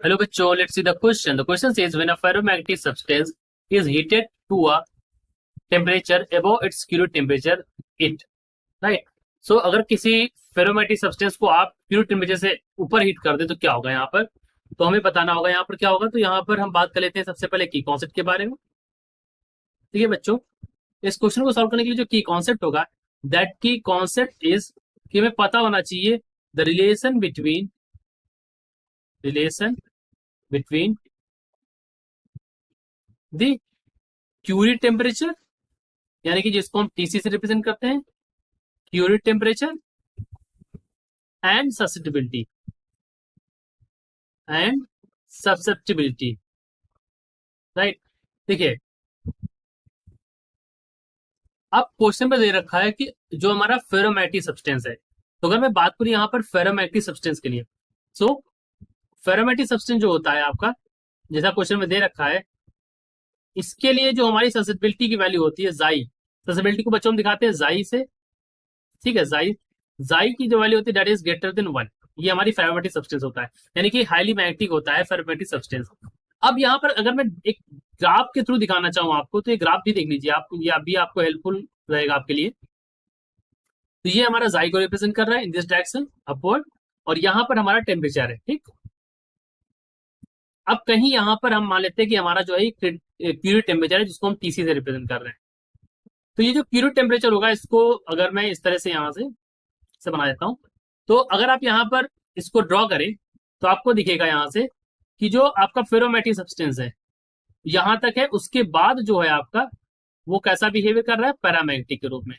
Hello bachcho, let's see the question. The question says when a ferromagnetic substance is heated to a temperature above its Curie temperature, it right. So अगर किसी ferromagnetic substance को आप Curie temperature से ऊपर heat कर दे तो क्या होगा यहाँ पर। तो हमें बताना होगा यहाँ पर क्या होगा। तो यहाँ पर हम बात कर लेते हैं सबसे पहले की कॉन्सेप्ट के बारे में। ठीक है बच्चों, इस क्वेश्चन को सॉल्व करने के लिए जो की कॉन्सेप्ट होगा दैट की कॉन्सेप्ट इज कि हमें पता होना चाहिए the relation between the Curie temperature, यानी कि जिसको हम टीसी से रिप्रेजेंट करते हैं, Curie temperature and susceptibility right. देखिए अब क्वेश्चन में दे रखा है कि जो हमारा फेरोमैग्नेटिक सब्सटेंस है, तो अगर मैं बात करूं यहां पर फेरोमैग्नेटिक सब्सटेंस के लिए, सो फेरोमैग्नेटिक सब्सटेंस जो होता है आपका, जैसा क्वेश्चन में दे रखा है, इसके लिए जो हमारी ससेप्टिबिलिटी की वैल्यू होती है जाई, ससेप्टिबिलिटी को बच्चों हम दिखाते हैं जाई से। ठीक है, जाई की जो वैल्यू होती है दैट इज ग्रेटर देन 1, ये हमारी फेरोमैग्नेटिक सब्सटेंस होता है, यानी कि हाईली मैग्नेटिक होता है फेरोमैग्नेटिक सब्सटेंस। अब यहाँ पर अगर मैं एक ग्राफ के थ्रू दिखाना चाहूँ आपको, तो ये ग्राफ भी देख लीजिए आप, ये अभी आपको हेल्पफुल रहेगा आपके लिए। तो ये हमारा जाई को रिप्रेजेंट कर रहा है इन दिस डायरेक्शन अपवर्ड, और यहाँ पर हमारा टेम्परेचर है। ठीक, अब कहीं यहाँ पर हम मान लेते हैं कि हमारा जो है प्यूरी टेम्परेचर है जिसको हम टीसी से रिप्रेजेंट कर रहे हैं। तो ये जो प्यूरी टेम्परेचर होगा, इसको अगर मैं इस तरह से यहाँ से बना देता हूँ, तो अगर आप यहाँ पर इसको ड्रॉ करें तो आपको दिखेगा यहाँ से कि जो आपका फेरोमैग्नेटिक सब्सटेंस है यहां तक है, उसके बाद जो है आपका वो कैसा बिहेवियर कर रहा है, पैरामैग्नेटिक के रूप में।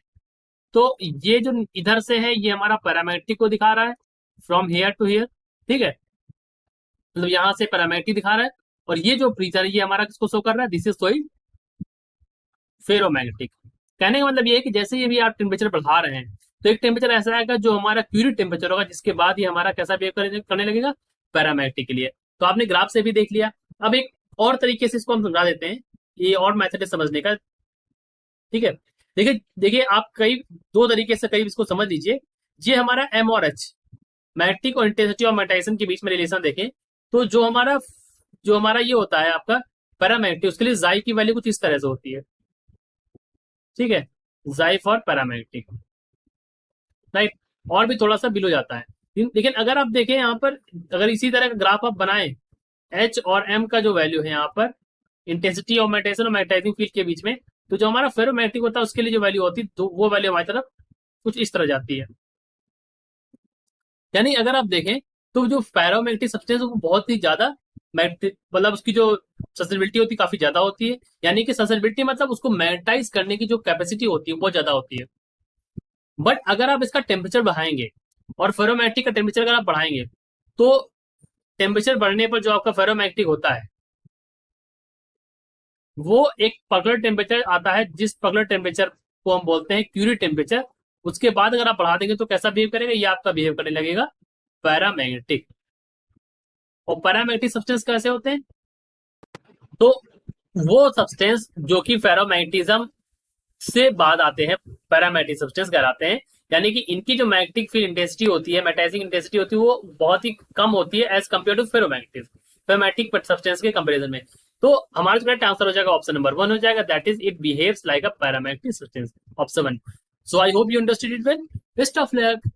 तो ये जो इधर से है ये हमारा पैरामैग्नेटिक को दिखा रहा है फ्रॉम हेयर टू हेयर। ठीक है, मतलब यहां से पैरामैग्नेटिक दिखा रहा है, और ये जो प्रीचर है ये हमारा किसको शो कर रहा है, दिस इज शोइंग फेरोमैग्नेटिक। कहने का मतलब ये है कि जैसे ये भी आप टेम्परेचर बढ़ा रहे हैं तो एक टेम्परेचर ऐसा आएगा जो हमारा क्यूरी टेम्परेचर होगा, जिसके बाद ये हमारा कैसा बिहेव करने लगेगा, पैरामैग्नेटिक के लिए। तो आपने ग्राफ से भी देख लिया। अब एक और तरीके से इसको हम समझा देते हैं, ये और मेथड है समझने का। ठीक है, देखिए देखिए आप कई दो तरीके से कई इसको समझ लीजिए। ये हमारा एम और एच, मैग्नेटिक और इंटेंसिटी और मैग्नेटाइजेशन के बीच में रिलेशन देखें तो जो हमारा ये होता है आपका पैरामैग्नेटिक, उसके लिए जाई की वैल्यू कुछ इस तरह से होती है। ठीक है, जाई फॉर पैरामैग्नेटिक राइट, और भी थोड़ा सा बिलो जाता है। लेकिन अगर आप देखें यहाँ पर, अगर इसी तरह का ग्राफ आप बनाएं, एच और एम का जो वैल्यू है यहाँ पर इंटेंसिटी और मैग्नेटाइजेशन और मैग्नेटाइजिंग फील्ड के बीच में, तो जो हमारा फेरोमैग्नेटिक होता है उसके लिए जो वैल्यू होती है तो वो वैल्यू हमारी तरफ कुछ इस तरह जाती है। यानी अगर आप देखें तो जो फेरोमैग्नेटिक सब्सटेंस वो बहुत ही ज्यादा मतलब उसकी जो ससेप्टिबिलिटी होती है काफी ज्यादा होती है, यानी कि ससेप्टिबिलिटी मतलब उसको मैग्नेटाइज करने की जो कैपेसिटी होती है बहुत ज्यादा होती है। बट अगर आप इसका टेम्परेचर बढ़ाएंगे और फेरोमैग्नेटिक का टेम्परेचर अगर आप बढ़ाएंगे तो टेम्परेचर बढ़ने पर जो आपका फेरोमैग्नेटिक होता है वो एक पर्टिकुलर टेम्परेचर आता है, जिस पर्टिकुलर टेम्परेचर को हम बोलते हैं क्यूरी टेम्परेचर। उसके बाद अगर आप बढ़ा देंगे तो कैसा बिहेव करेगा, ये आपका बिहेव करने लगेगा पैरामैग्नेटिक। और पैरामैग्नेटिक सब्सटेंस कैसे होते हैं, तो वो सब्सटेंस जो कि फेरोमैग्नेटिज्म से बाद आते हैं पैरामैग्नेटिक सब्सटेंस कहलाते हैं, यानी कि इनकी जो मैग्नेटिक फील्ड इंटेंसिटी होती है, मैग्नेटाइजिंग इंटेंसिटी होती है, वो बहुत ही कम होती है as compare to ferromagnetic substance के कंपेरिजन में। तो हमारा जो करेक्ट आंसर हो जाएगा ऑप्शन नंबर 1 हो जाएगा, that is it behaves like a paramagnetic substance, option 1। So I hope you understood it well. Best of luck.